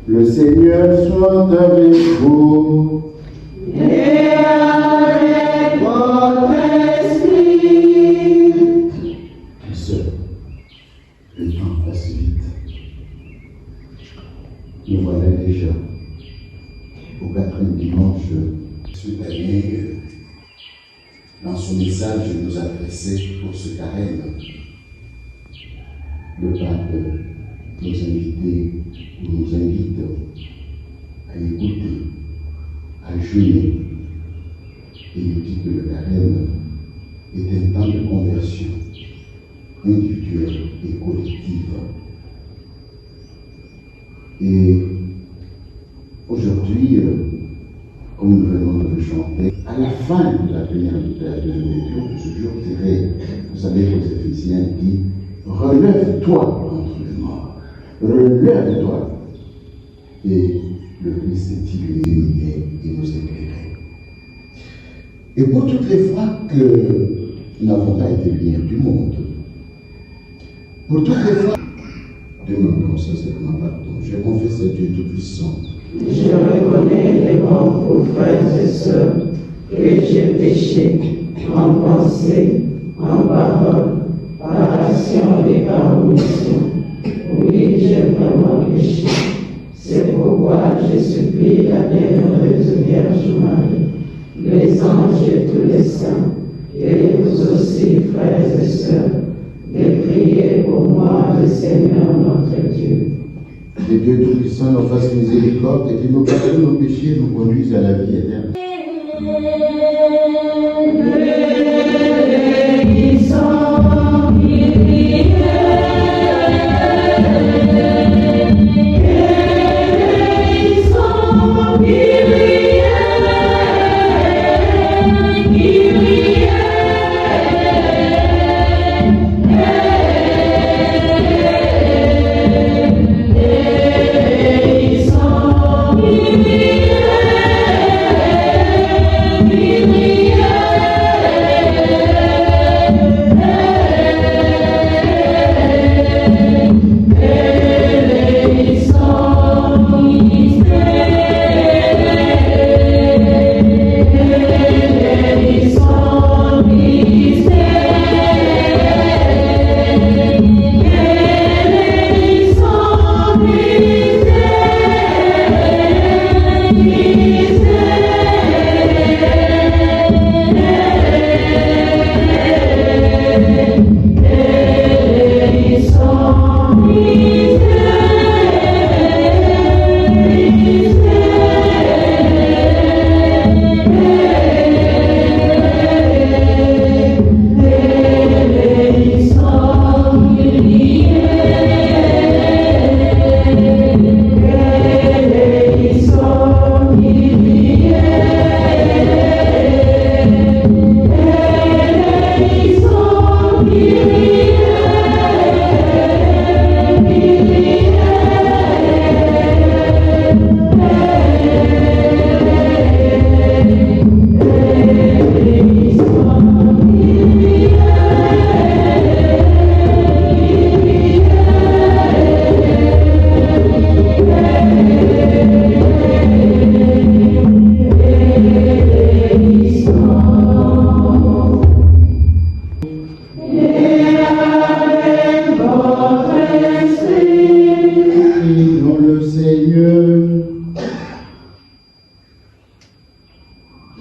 Le Seigneur soit avec vous. Et avec votre esprit. Mes sœurs, le temps passe vite. Nous voilà déjà au 4e dimanche. Cette année, dans son message, nous adressait pour ce carême. Le pape nous invite à écouter, à jeûner. Et nous dit que le carême est un temps de conversion individuelle et collective. Et aujourd'hui, comme nous venons de le chanter, à la fin de la première lecture de ce jour, vous savez que les Éphésiens dit « Relève-toi entre les morts, relève-toi » et le Christ est illuminé et nous éclairait. Et pour toutes les fois que nous n'avons pas été lumière du monde, pour toutes les fois, demandons sincèrement pardon, je confesse à Dieu Tout-Puissant. Je reconnais les manques, frères et sœurs, que j'ai péché en pensée, en parole, par action et par omission. Oui, j'ai vraiment péché. C'est pourquoi je supplie la bienheureuse Vierge Marie, les anges et tous les saints, et vous aussi, frères et sœurs, de prier pour moi, le Seigneur notre Dieu. Que Dieu Tout-Puissant nous fasse miséricorde et qu'il nous pardonne nos péchés et nous conduise à la vie éternelle. Yeah.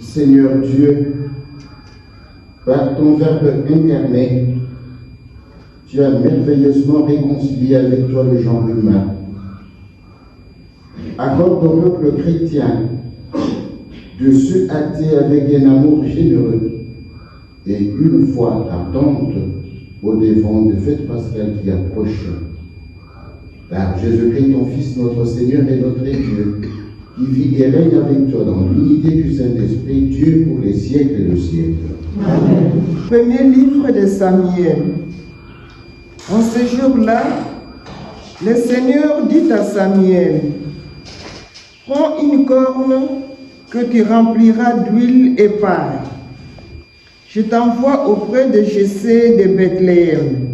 Seigneur Dieu, par ton Verbe incarné, tu as merveilleusement réconcilié avec toi le genre humain. Accorde au peuple chrétien de se hâter avec un amour généreux et une foi ardente au devant des fêtes pascales qui approchent. Par Jésus-Christ, ton Fils, notre Seigneur et notre Dieu, qui vit et règne avec toi dans l'unité du Saint-Esprit, Dieu pour les siècles de siècles. Amen. Premier livre de Samuel. En ce jour-là, le Seigneur dit à Samuel, « Prends une corne que tu rempliras d'huile et paille. Je t'envoie auprès de Jessé de Bethléem,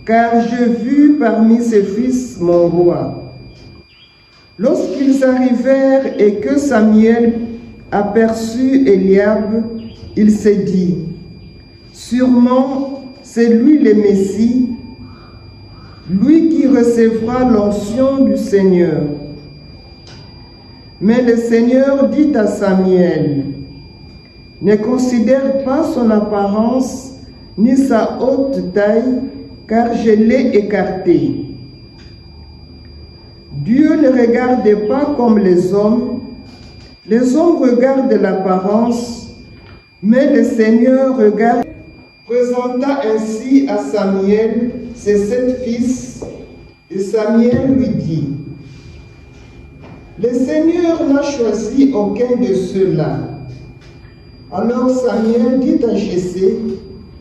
car j'ai vu parmi ses fils mon roi. » Lorsqu'ils arrivèrent et que Samuel aperçut Eliab, il s'est dit, « Sûrement, c'est lui le Messie, lui qui recevra l'onction du Seigneur. » Mais le Seigneur dit à Samuel, « Ne considère pas son apparence ni sa haute taille, car je l'ai écarté. » Dieu ne regarde pas comme les hommes regardent l'apparence, mais le Seigneur regarde. Présenta ainsi à Samuel ses 7 fils, et Samuel lui dit, « Le Seigneur n'a choisi aucun de ceux-là. » Alors Samuel dit à Jessé,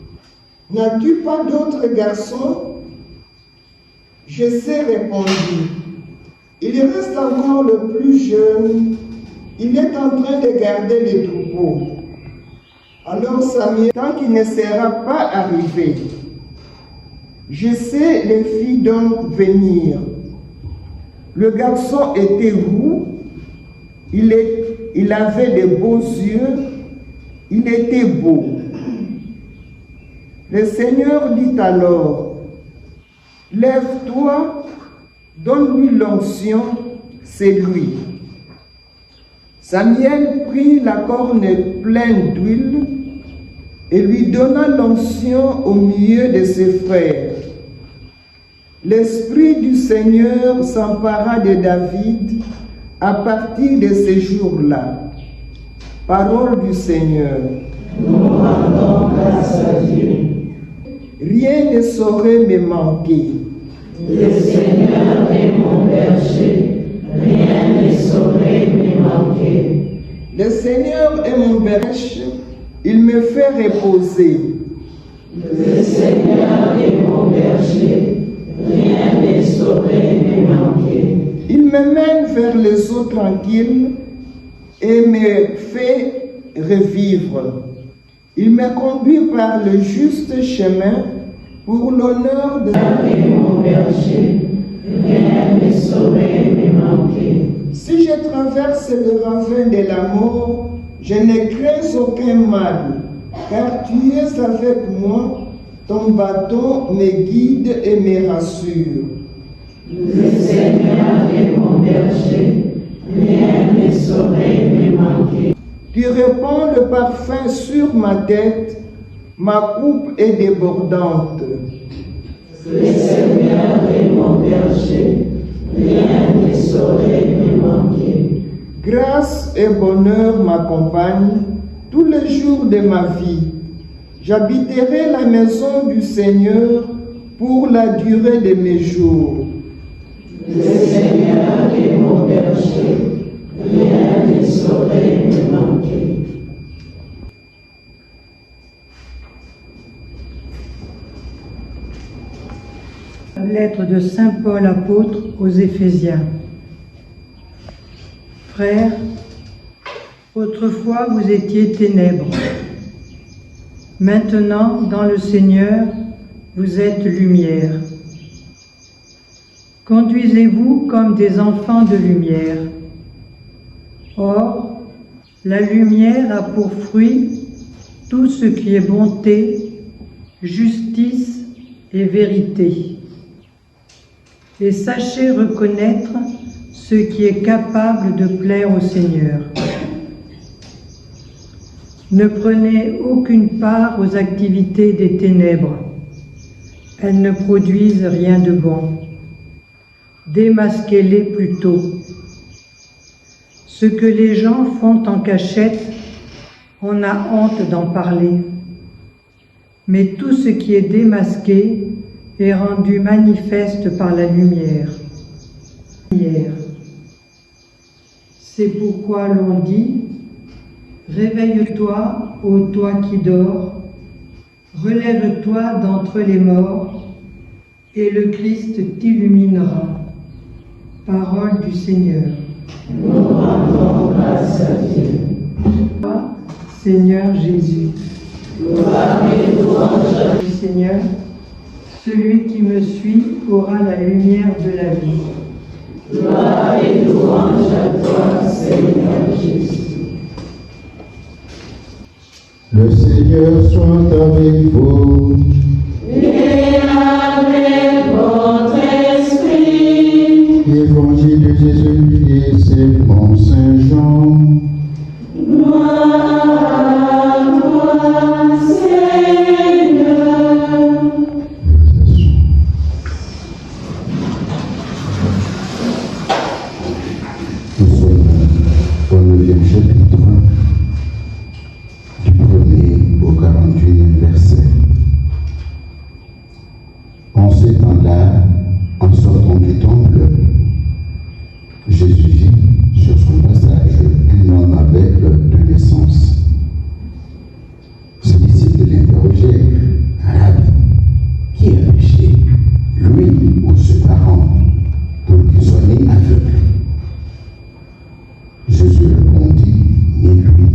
« N'as-tu pas d'autres garçons ?» Jessé répondit, « Il reste encore le plus jeune, il est en train de garder les troupeaux. » Alors Samuel, tant qu'il ne sera pas arrivé, Jessé les fit donc venir. Le garçon était roux, il avait de beaux yeux, il était beau. Le Seigneur dit alors, « Lève-toi, donne-lui l'onction, c'est lui. » Samuel prit la corne pleine d'huile et lui donna l'onction au milieu de ses frères. L'Esprit du Seigneur s'empara de David à partir de ces jours-là. Parole du Seigneur. Nous rendons grâce à Dieu. Rien ne saurait me manquer. Le Seigneur est mon berger, rien ne saurait me manquer. Le Seigneur est mon berger, il me fait reposer. Le Seigneur est mon berger, rien ne saurait me manquer. Il me mène vers les eaux tranquilles et me fait revivre. Il me conduit par le juste chemin pour l'honneur de... Et mon berger, rien ne saurait me manquer. Si je traverse le ravin de la mort, je ne crains aucun mal, car tu es avec moi, ton bâton me guide et me rassure. Le Seigneur est mon berger, rien ne saurait me manquer. Tu répands le parfum sur ma tête, ma coupe est débordante. Le Seigneur est mon berger, rien ne saurait me manquer. Grâce et bonheur m'accompagnent tous les jours de ma vie. J'habiterai la maison du Seigneur pour la durée de mes jours. Le Seigneur est mon berger, rien ne saurait me manquer. Lettre de Saint Paul apôtre aux Éphésiens. Frères, autrefois vous étiez ténèbres. Maintenant, dans le Seigneur, vous êtes lumière. Conduisez-vous comme des enfants de lumière. Or, la lumière a pour fruit tout ce qui est bonté, justice et vérité. Et sachez reconnaître ce qui est capable de plaire au Seigneur. Ne prenez aucune part aux activités des ténèbres. Elles ne produisent rien de bon. Démasquez-les plutôt. Ce que les gens font en cachette, on a honte d'en parler. Mais tout ce qui est démasqué est rendu manifeste par la lumière. C'est pourquoi l'on dit « Réveille-toi, ô toi qui dors, relève-toi d'entre les morts, et le Christ t'illuminera. » Parole du Seigneur. Nous rendons grâce à Dieu. Seigneur Jésus. Gloire et louange à Dieu. Seigneur, celui qui me suit aura la lumière de la vie. Gloire et louange à toi, Seigneur Jésus. Le Seigneur soit avec vous. Et avec votre esprit. Évangile de Jésus-Christ selon Saint Jean. Gloire à toi, Seigneur. Nous sommes au 9e chapitre, du 1er au 41e verset. En ce temps-là, en sortant du temple, Jésus vit sur son passage un homme aveugle de naissance. Ses disciples l'interrogèrent: Rabbi, qui a péché, lui ou ses parents, pour qu'il soit né aveugle? Jésus répondit: ni lui,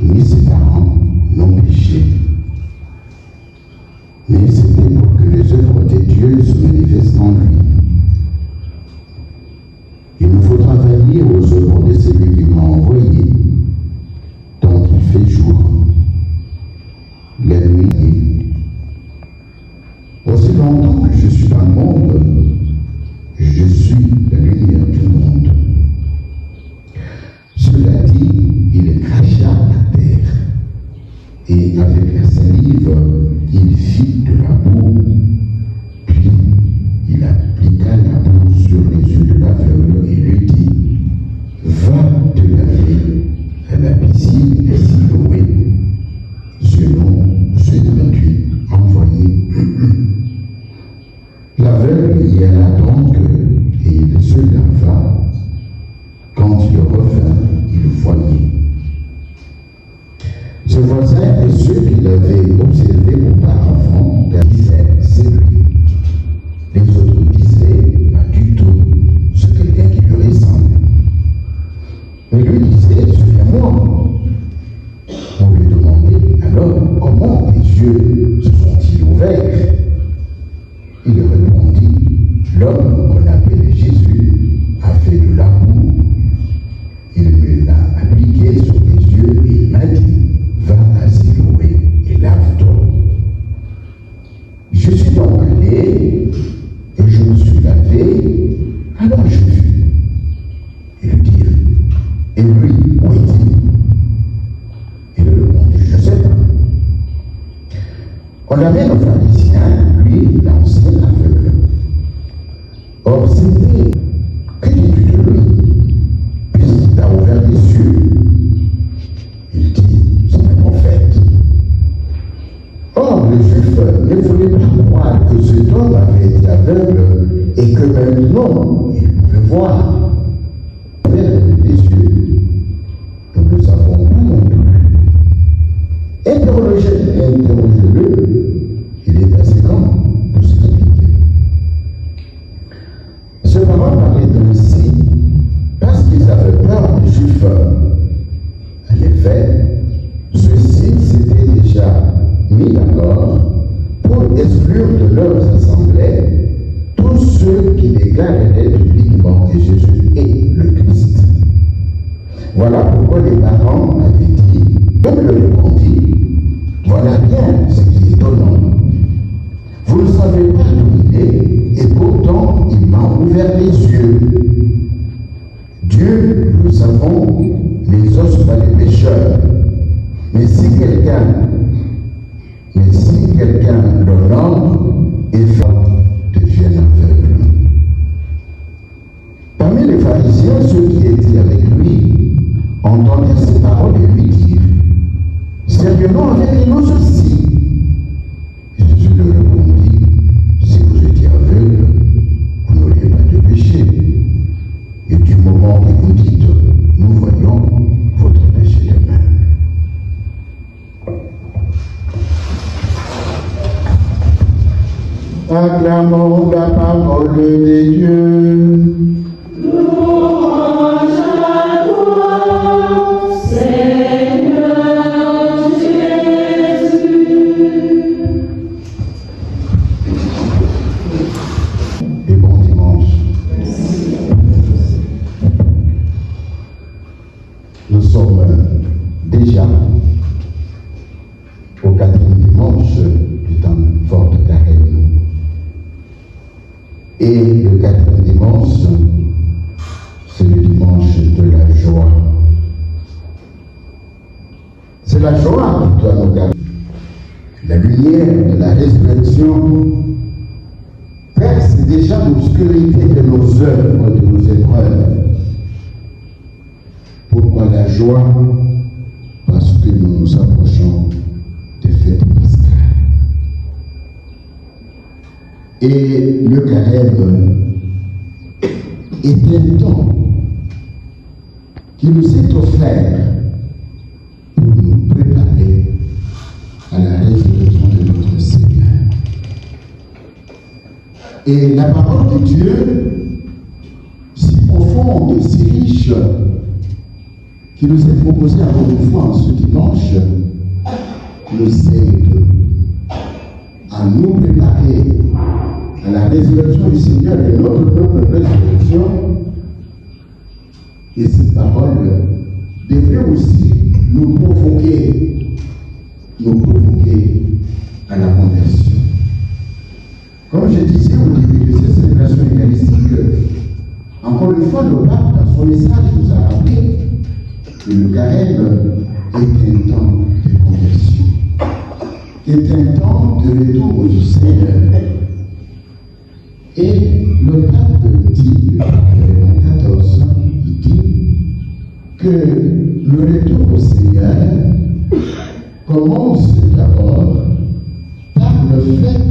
ni ses parents n'ont péché, mais c'était pour que les œuvres de Dieu se manifestent en lui. Il nous faudra veiller aux œuvres de celui qui m'a envoyé, tant qu'il fait jour. La nuit, aussi longtemps que je suis dans le monde, je suis la lumière du monde. Cela dit, il cracha à terre, et avec la salive, il fit de la boue, puis il appliqua la boue sur les yeux de l'aveugle et lui dit: Va te laver à la piscine de Siloé, selon ce que tu as envoyé. L'aveugle y alla donc, et il se lava. Quand il revint, il voyait. Ses voisins et ceux qui l'avaient observé auparavant disaient: c'est lui. Les autres disaient: pas du tout, c'est quelqu'un qui lui ressemble. Mais lui disait: souviens-moi. On lui demandait: alors, comment tes yeux se sont-ils ouverts? Il répondit: l'homme qu'on appelait Jésus a fait de la boue. Il me l'a appliqué sur les yeux et il m'a dit: va à Siloé et lave-toi. Je suis donc allé et je me suis lavé, alors je vis. Et lui dire: et lui, où est-il? Il répondit: je ne sais pas. On avait le pharisien, lui, l'ancien aveugle. Or, c'était: que dis-tu de lui? Puisqu'il t'a ouvert les yeux. Il dit: c'est un prophète. Or, les Juifs ne voulaient pas croire que cet homme avait été aveugle et que maintenant il pouvait voir. Ouvert les yeux. Nous ne le savons pas non plus. Interrogez-le. Il est assez grand pour s'expliquer. Ce moment parlait ainsi parce qu'ils avaient peur des Juifs. En effet, ceux-ci s'étaient déjà mis d'accord pour exclure de leurs assemblées tous ceux qui déclareraient publiquement que Jésus Mais si quelqu'un l'honore et devienne aveugle. Parmi les pharisiens, ceux qui étaient avec lui entendirent ces paroles et lui dirent: Sérieux-nous avec nous aussi. Et Jésus leur répondit: Si vous étiez aveugle, vous n'auriez pas de péché. Et du moment que vous dites: Nous voyons, votre péché est même. Acclamons la parole de Dieu. Louange à toi, Seigneur Jésus. Et bon dimanche. Nous sommes déjà au 4e dimanche du temps fort de Carême. Et le 4e dimanche, c'est le dimanche de la joie. C'est la joie qui doit nous garder. La lumière de la résurrection perce déjà l'obscurité de nos œuvres, de nos épreuves. Pourquoi la joie? Parce que nous nous approchons des fêtes pascales. Et le carême est un temps qui nous est offert pour nous préparer à la résurrection de notre Seigneur. Et la parole de Dieu, si profonde, si riche, qui nous est proposée encore une fois en ce dimanche, nous aide à nous préparer à la résurrection du Seigneur et notre propre résurrection. Et cette parole devrait aussi nous provoquer à la conversion. Comme je disais au début de cette célébration eucharistique, encore une fois, le pape, dans son message, nous a rappelé que le carême est un temps de conversion, est un temps de retour du Seigneur. Et le pape dit, le pape 14, il dit que le retour au Seigneur commence d'abord par le fait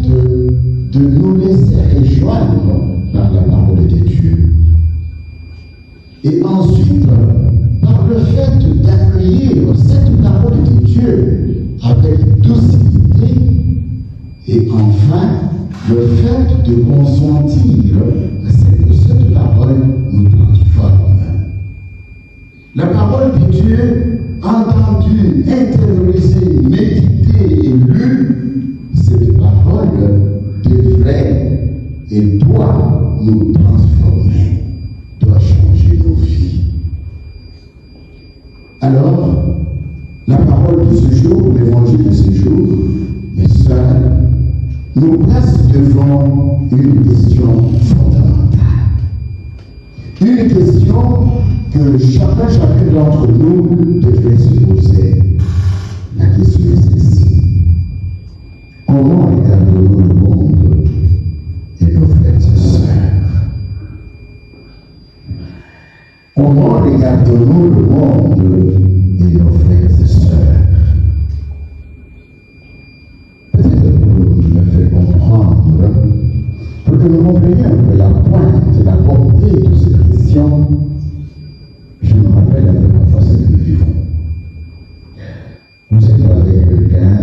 de nous laisser rejoindre par la parole de Dieu. Et ensuite, par le fait d'accueillir cette parole de Dieu avec docilité. Et enfin, le fait de consentir à ce que cette parole nous transforme. La parole de Dieu, entendue, intériorisée, méditée et lue, cette parole devrait et doit nous transformer, doit changer nos vies. Alors, la parole de ce jour, l'évangile de ce jour, mes sœurs, nous place devant une question fondamentale. Une question que chacun d'entre nous devrait se poser. La question est celle-ci. Comment regardons-nous le monde et nos frères et sœurs? Comment regardons-nous le monde et nos frères et sœurs? Pour que nous comprenions un peu la pointe, la portée de cette question, je me rappelle un peu parfois ce que nous vivons. Nous êtes avec quelqu'un,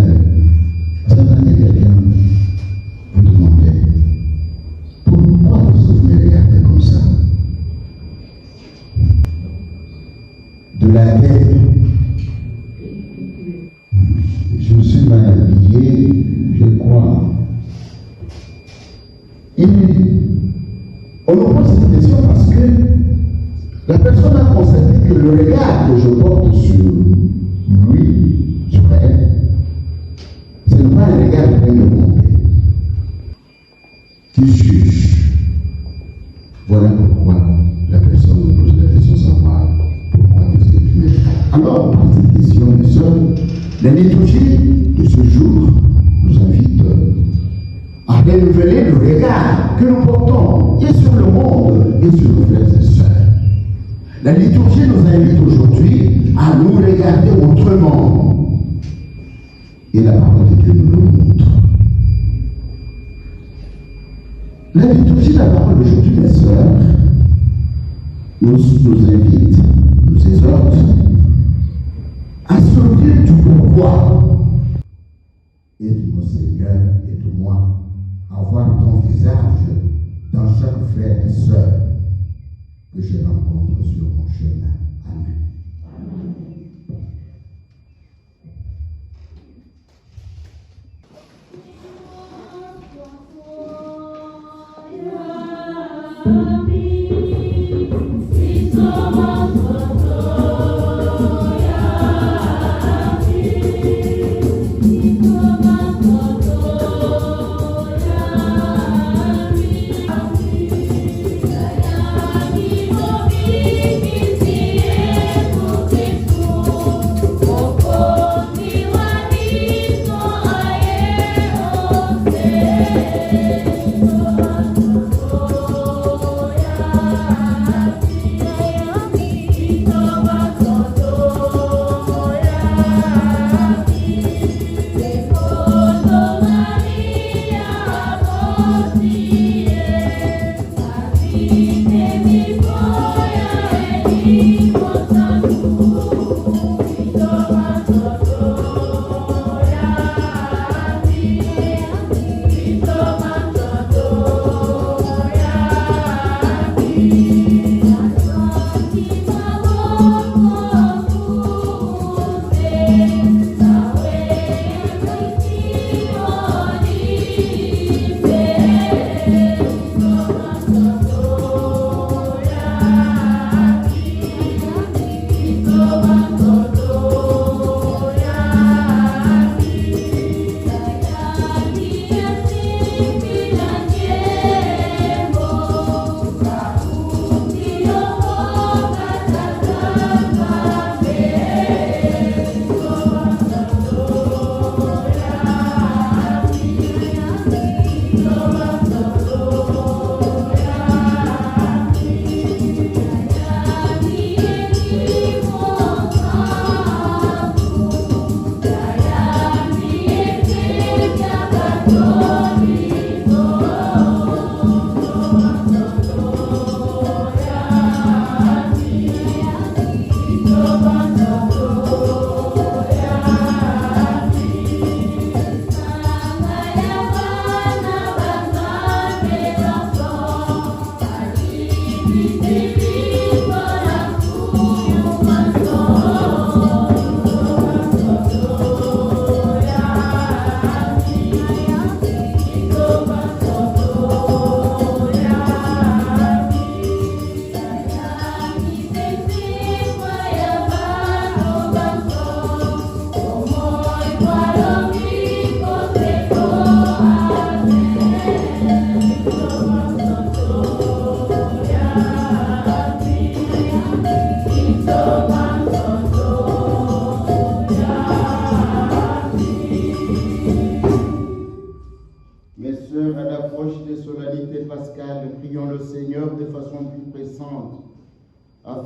vous entendez quelqu'un vous demandez: pourquoi vous me regardez comme ça? De la tête, je me suis mal habillé, je crois. Et on nous pose cette question parce que la personne a constaté que le regard que je porte sur lui, sur elle, ce n'est pas un regard plein de bonté, qui juge. Voilà pourquoi la personne nous pose la question de savoir: pourquoi est-ce que tu me regardes? La liturgie de ce jour nous invite à renouveler le regard que nous portons et sur le monde et sur nos frères et sœurs. La liturgie nous invite aujourd'hui à nous regarder autrement. Et la parole de Dieu nous le montre. La liturgie de la parole d'aujourd'hui, mes sœurs, nous invite, nous exhorte à sortir du pourquoi. Aide-moi, Seigneur, aide-moi à voir ton visage dans chaque frère et sœur que je rencontre sur mon chemin. Amen.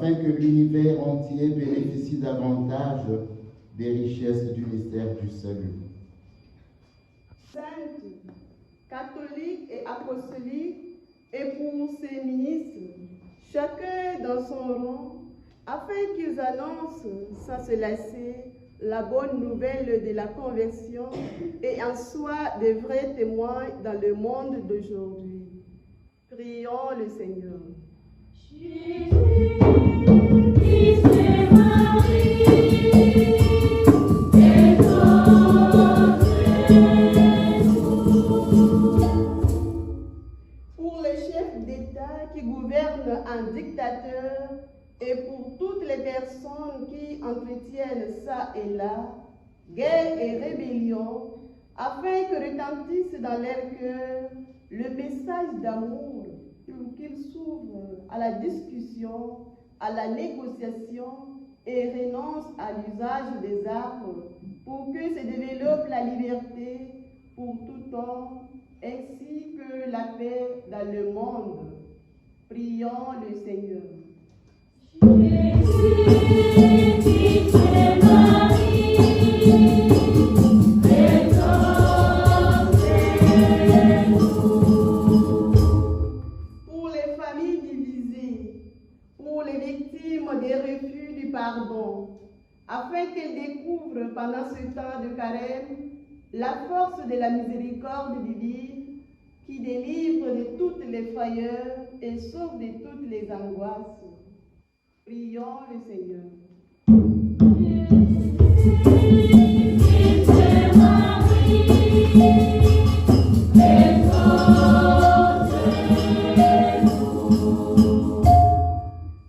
afin que l'univers entier bénéficie davantage des richesses du mystère du salut. Sainte, catholique et apostolique, et pour ses ministres, chacun dans son rang, afin qu'ils annoncent sans se lasser la bonne nouvelle de la conversion et en soient de vrais témoins dans le monde d'aujourd'hui. Prions le Seigneur. Pour les chefs d'État qui gouvernent en dictateur et pour toutes les personnes qui entretiennent ça et là, guerre et rébellion, afin que retentisse dans leur cœur le message d'amour, qu'ils s'ouvrent à la discussion, à la négociation et renoncent à l'usage des armes pour que se développe la liberté pour tout homme, ainsi que la paix dans le monde. Prions le Seigneur. Pour les familles divisées, pour les victimes des refus du pardon, afin qu'elles découvrent pendant ce temps de carême la force de la miséricorde divine qui délivre de toutes les frayeurs et sauve de toutes les angoisses. Prions le Seigneur.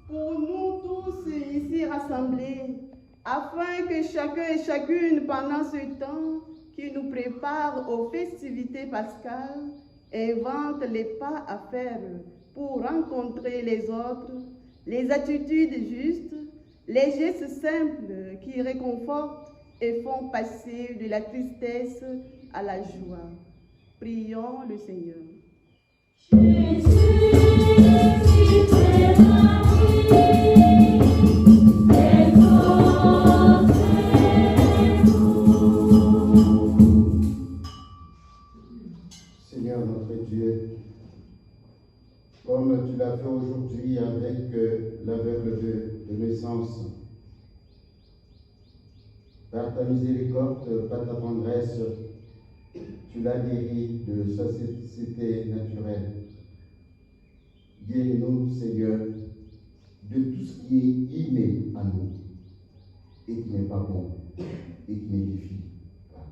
Pour nous tous ici rassemblés, afin que chacun et chacune pendant ce temps qui nous prépare aux festivités pascales invente les pas à faire pour rencontrer les autres, les attitudes justes, les gestes simples qui réconfortent et font passer de la tristesse à la joie. Prions le Seigneur. Seigneur notre Dieu, comme tu l'as fait aujourd'hui avec l'aveugle de naissance, par ta miséricorde, par ta tendresse, tu l'as guéri de sa cécité naturelle. Guéris-nous, Seigneur, de tout ce qui est inné à nous et qui n'est pas bon et qui n'édifie pas.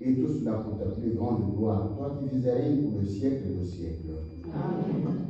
Et tout cela pour ta plus grande gloire, toi qui vis à règne pour le siècle des siècles. Amen.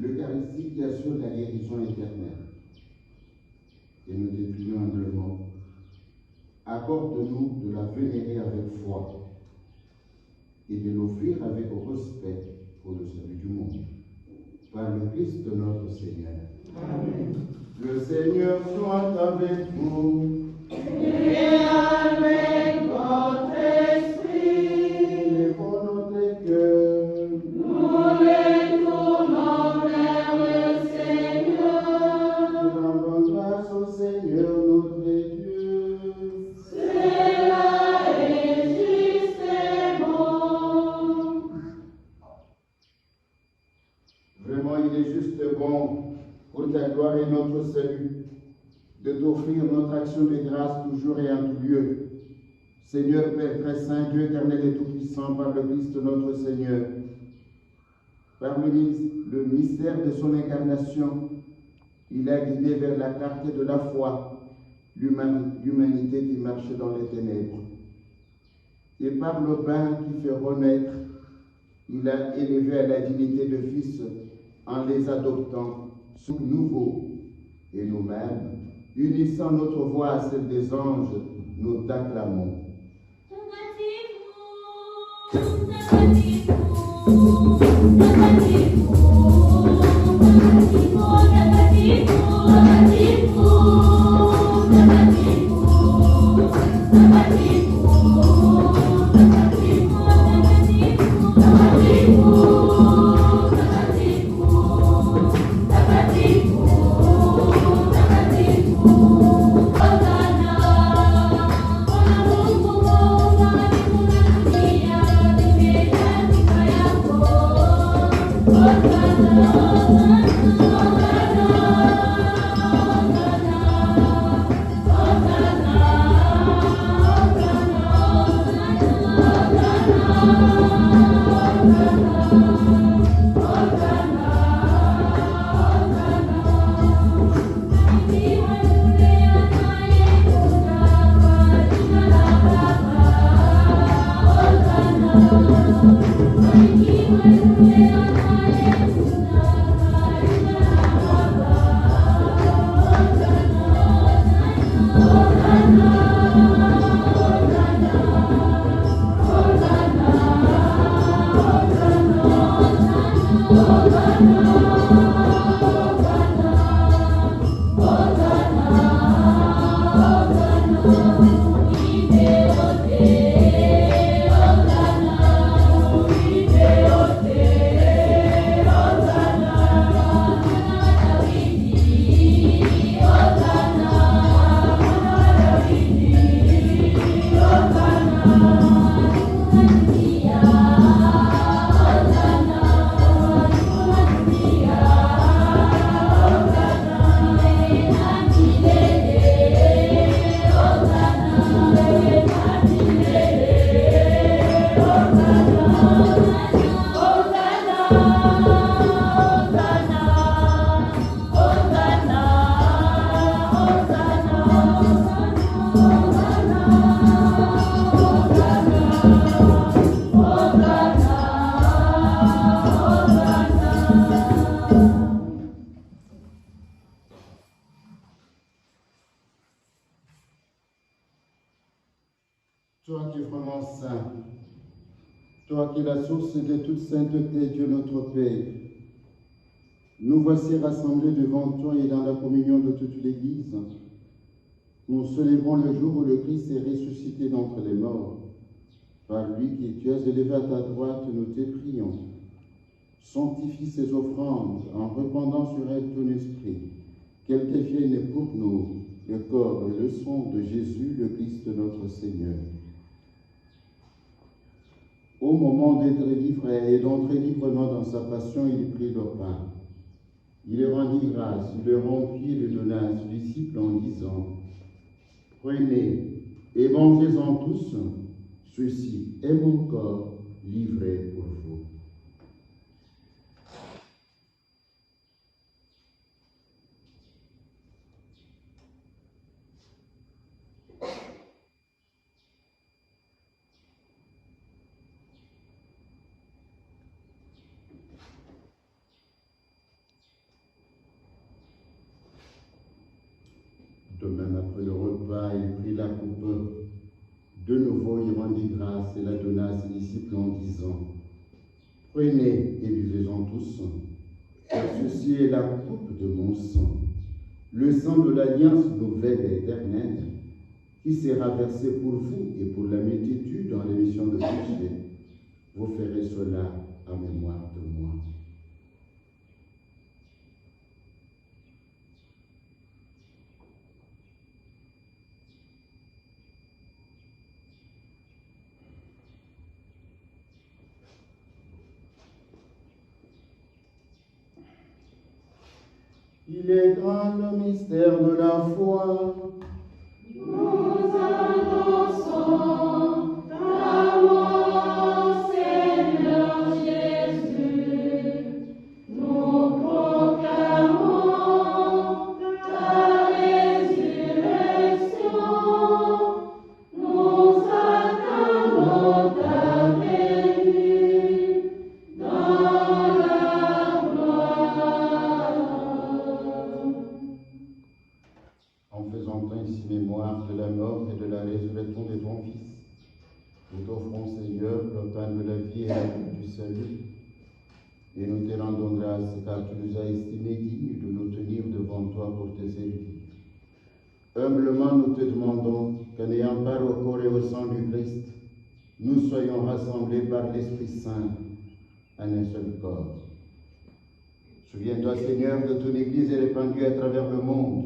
L'Eucharistie qui assure la guérison éternelle. Et nous te prions humblement. Accorde-nous de la vénérer avec foi et de l'offrir avec respect pour le salut du monde. Par le Christ notre Seigneur. Amen. Le Seigneur soit avec vous. Et avec votre esprit. Lèvons notre cœur. Nous les tournons vers le Seigneur. Nous rendons grâce au Seigneur notre Dieu. Cela est juste et bon. Vraiment, il est juste bon pour ta gloire et et notre salut, de t'offrir notre action de grâce toujours et en tout lieu. Seigneur Père très saint, Dieu éternel et tout-puissant, par le Christ notre Seigneur, par le mystère de son incarnation, il a guidé vers la clarté de la foi l'humanité qui marchait dans les ténèbres. Et par le bain qui fait renaître, il a élevé à la dignité de fils en les adoptant sous nouveau. Et nous-mêmes, unissant notre voix à celle des anges, nous t'acclamons. Toi qui es vraiment saint, toi qui es la source de toute sainteté, Dieu notre Père, nous voici rassemblés devant toi et dans la communion de toute l'Église. Nous célébrons le jour où le Christ est ressuscité d'entre les morts. Par lui qui tu as élevé à ta droite, nous te prions. Sanctifie ces offrandes en répandant sur elles ton esprit, qu'elles deviennent pour nous le corps et le sang de Jésus, le Christ notre Seigneur. Au moment d'être livré et d'entrer librement dans sa passion, il prit le pain. Il rendit grâce, il le rompit et le donna à ses disciples en disant : Prenez et mangez-en tous, ceci est mon corps livré pour vous. De même, après le repas, il prit la coupe. De nouveau, il rendit grâce et la donna à ses disciples en disant : Prenez et buvez-en tous, car ceci est la coupe de mon sang, le sang de l'alliance nouvelle et éternelle, qui sera versé pour vous et pour la multitude dans l'émission de péché. Vous ferez cela en mémoire de moi. Il est grand le mystère de la foi. Nous annonçons ta mort, Seigneur Jésus. Nous proclamons ta résurrection. Nous attendons ta venue dans la gloire. En faisant ainsi mémoire de la mort et de la résurrection de ton Fils, nous t'offrons, Seigneur, le pain de la vie et la coupe du salut, et nous te rendons grâce car tu nous as estimés dignes de nous tenir devant toi pour te servir. Humblement, nous te demandons qu'en n'ayant part au corps et au sang du Christ, nous soyons rassemblés par l'Esprit Saint en un seul corps. Souviens-toi, Seigneur, de ton Église répandue à travers le monde.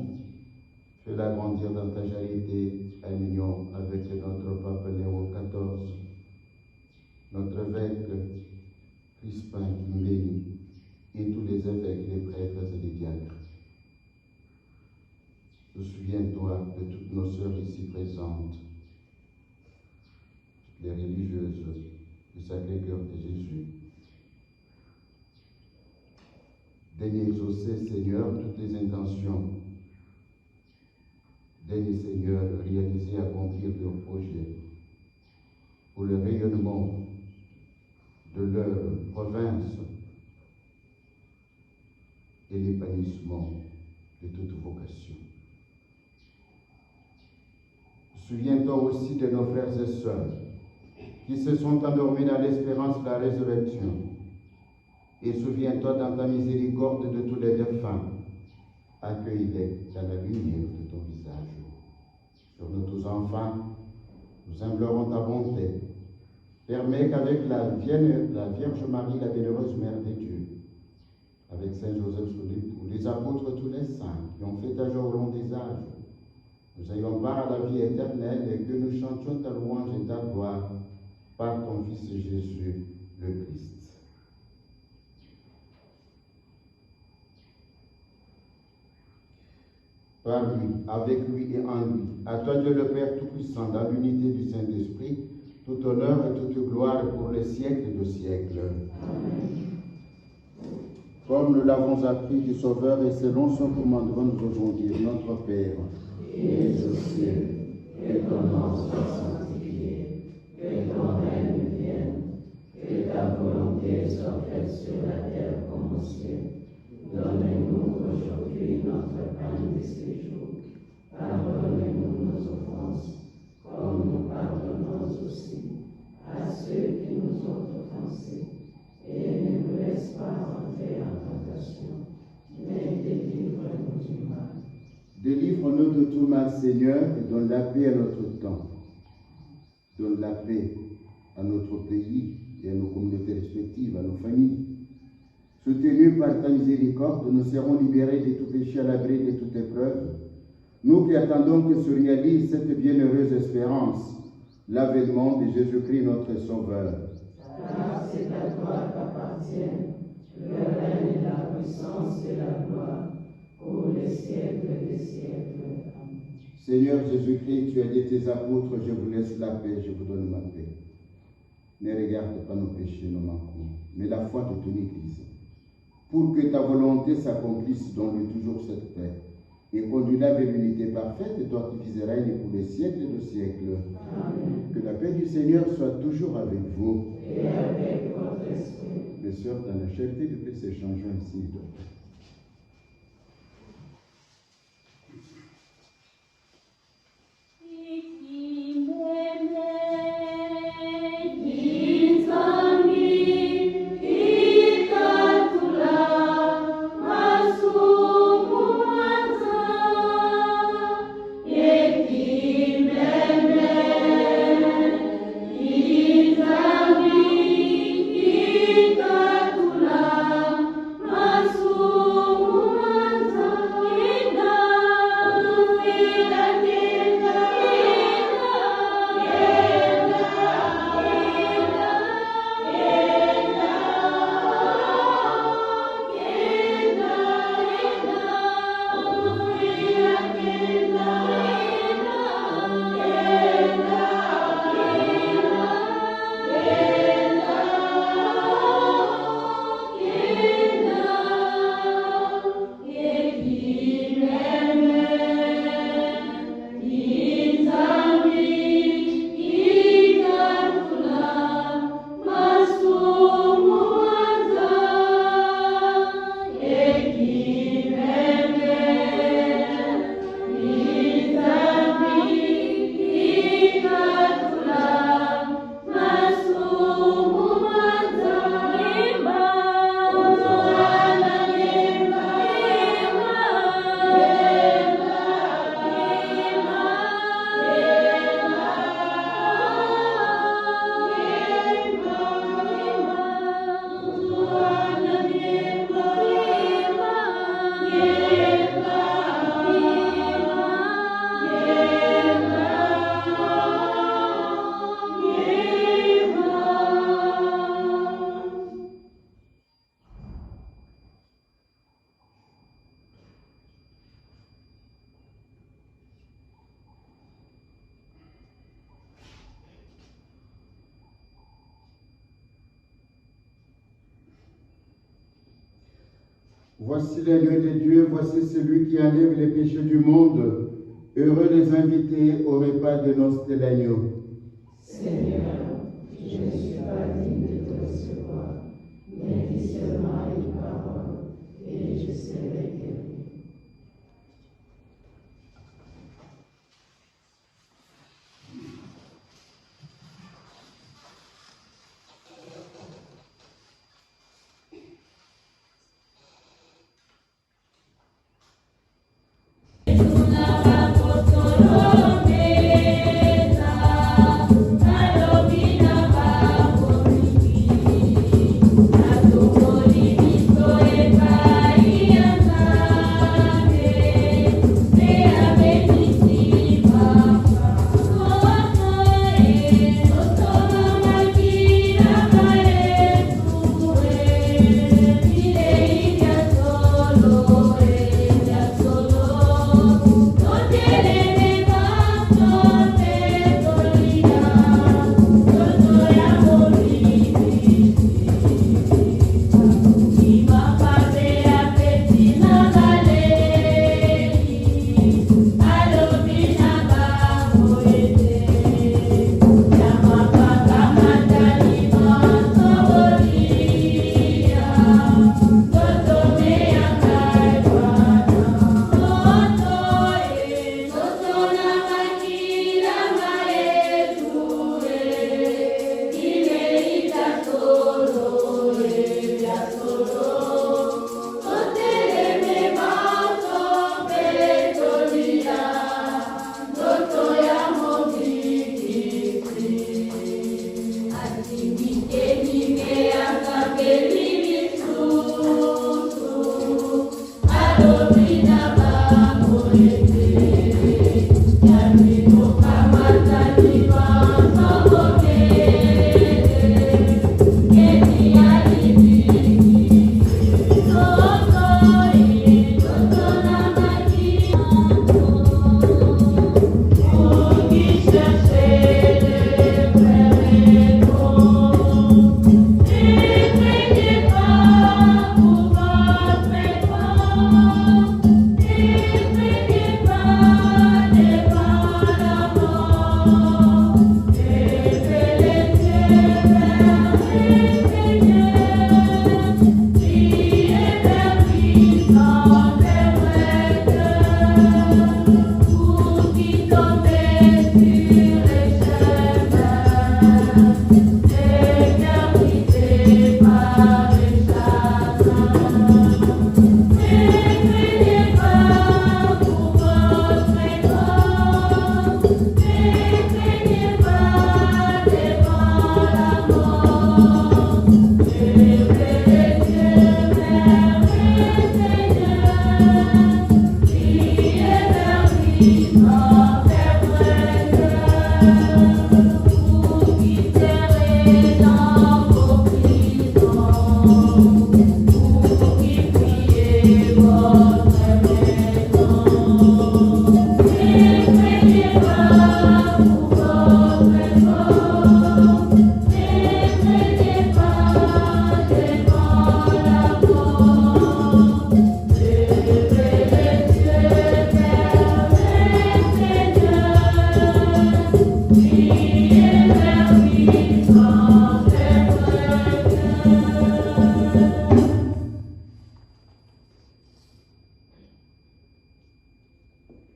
Fais-la grandir dans ta charité en union avec notre pape Léon XIV, notre évêque Crispin qui nous bénit, et tous les évêques, les prêtres et les diacres. Souviens-toi de toutes nos sœurs ici présentes, les religieuses du Sacré-Cœur de Jésus. Daigne exaucer, Seigneur, toutes les intentions. Daigne, Seigneur, réaliser et accomplir leurs projets pour le rayonnement de leur province et l'épanouissement de toute vocation. Souviens-toi aussi de nos frères et sœurs qui se sont endormis dans l'espérance de la résurrection. Et souviens-toi dans ta miséricorde de tous les défunts. Accueille-les dans la lumière de ton visage. Sur nous tous enfants, nous implorons ta bonté. Permets qu'avec la Vierge Marie, la bienheureuse Mère de Dieu, avec Saint Joseph, les apôtres, tous les saints qui ont fait ta joie au long des âges, nous ayons part à la vie éternelle et que nous chantions ta louange et ta gloire par ton Fils Jésus, le Christ. Par lui, avec lui et en lui, à toi Dieu le Père Tout-Puissant, dans l'unité du Saint-Esprit, tout honneur et toute gloire pour les siècles de siècles. Amen. Comme nous l'avons appris du Sauveur et selon son commandement, nous osons dire notre Père, qui es aux cieux, que ton nom soit sanctifié, que ton règne vienne, que ta volonté soit faite sur la terre comme au ciel. Donne-nous aujourd'hui notre pain de ce jour. Pardonne-nous nos offenses, comme nous pardonnons aussi à ceux qui nous ont offensés. Et ne nous laisse pas entrer en tentation, mais délivre-nous du mal. Délivre-nous de tout mal, Seigneur, et donne la paix à notre temps. Donne la paix à notre pays et à nos communautés respectives, à nos familles. Soutenus par ta miséricorde, nous serons libérés de tout péché à l'abri de toute épreuve. Nous qui attendons que se réalise cette bienheureuse espérance, l'avènement de Jésus-Christ notre Sauveur. Car c'est à toi qu'appartiennent le règne, la puissance et la gloire pour les siècles des siècles. Amen. Seigneur Jésus-Christ, tu as dit tes apôtres, je vous laisse la paix, je vous donne ma paix. Ne regarde pas nos péchés, nos manquements, mais la foi de ton Église. Pour que ta volonté s'accomplisse, donne-lui toujours cette paix. Et conduis-la vers l'unité parfaite, toi qui vis et règnes pour les siècles de siècles. Amen. Que la paix du Seigneur soit toujours avec vous. Et avec votre esprit. Les sœurs, dans la charité de Christ, échangeons ainsi de paix. Masu Voici l'agneau de Dieu, voici celui qui enlève les péchés du monde. Heureux les invités au repas de noces de l'agneau. Seigneur, je ne suis pas digne de te recevoir, mais dis seulement une parole, et je serai guéri.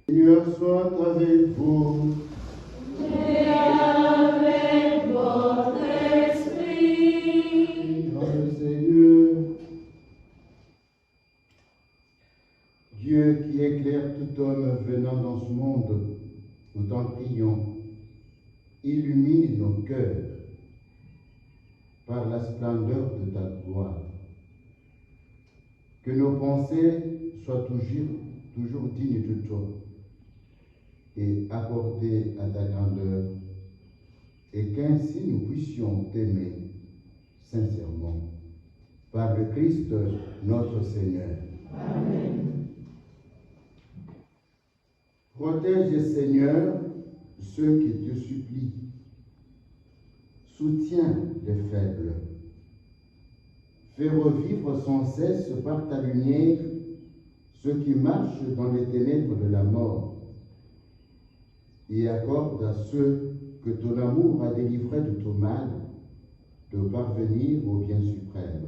Seigneur soit avec vous. Et avec votre esprit. Dans le Seigneur, Dieu qui éclaire tout homme venant dans ce monde, nous t'en prions, illumine nos cœurs par la splendeur de ta gloire. Que nos pensées soient toujours dignes de toi et accordées à ta grandeur, et qu'ainsi nous puissions t'aimer sincèrement. Par le Christ notre Seigneur. Amen. Protège, Seigneur, ceux qui te supplient. Soutiens les faibles. Fais revivre sans cesse par ta lumière ceux qui marchent dans les ténèbres de la mort, et accorde à ceux que ton amour a délivrés de tout mal de parvenir au bien suprême.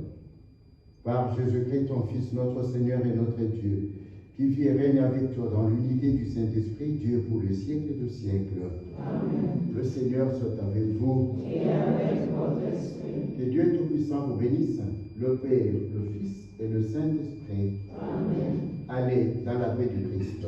Par Jésus-Christ, ton Fils, notre Seigneur et notre Dieu, qui vit et règne avec toi dans l'unité du Saint-Esprit, Dieu pour le siècle de siècles. Amen. Le Seigneur soit avec vous. Et avec votre esprit. Que Dieu Tout-Puissant vous bénisse, le Père, le Fils et le Saint-Esprit. Amen. Allez dans la paix du Christ.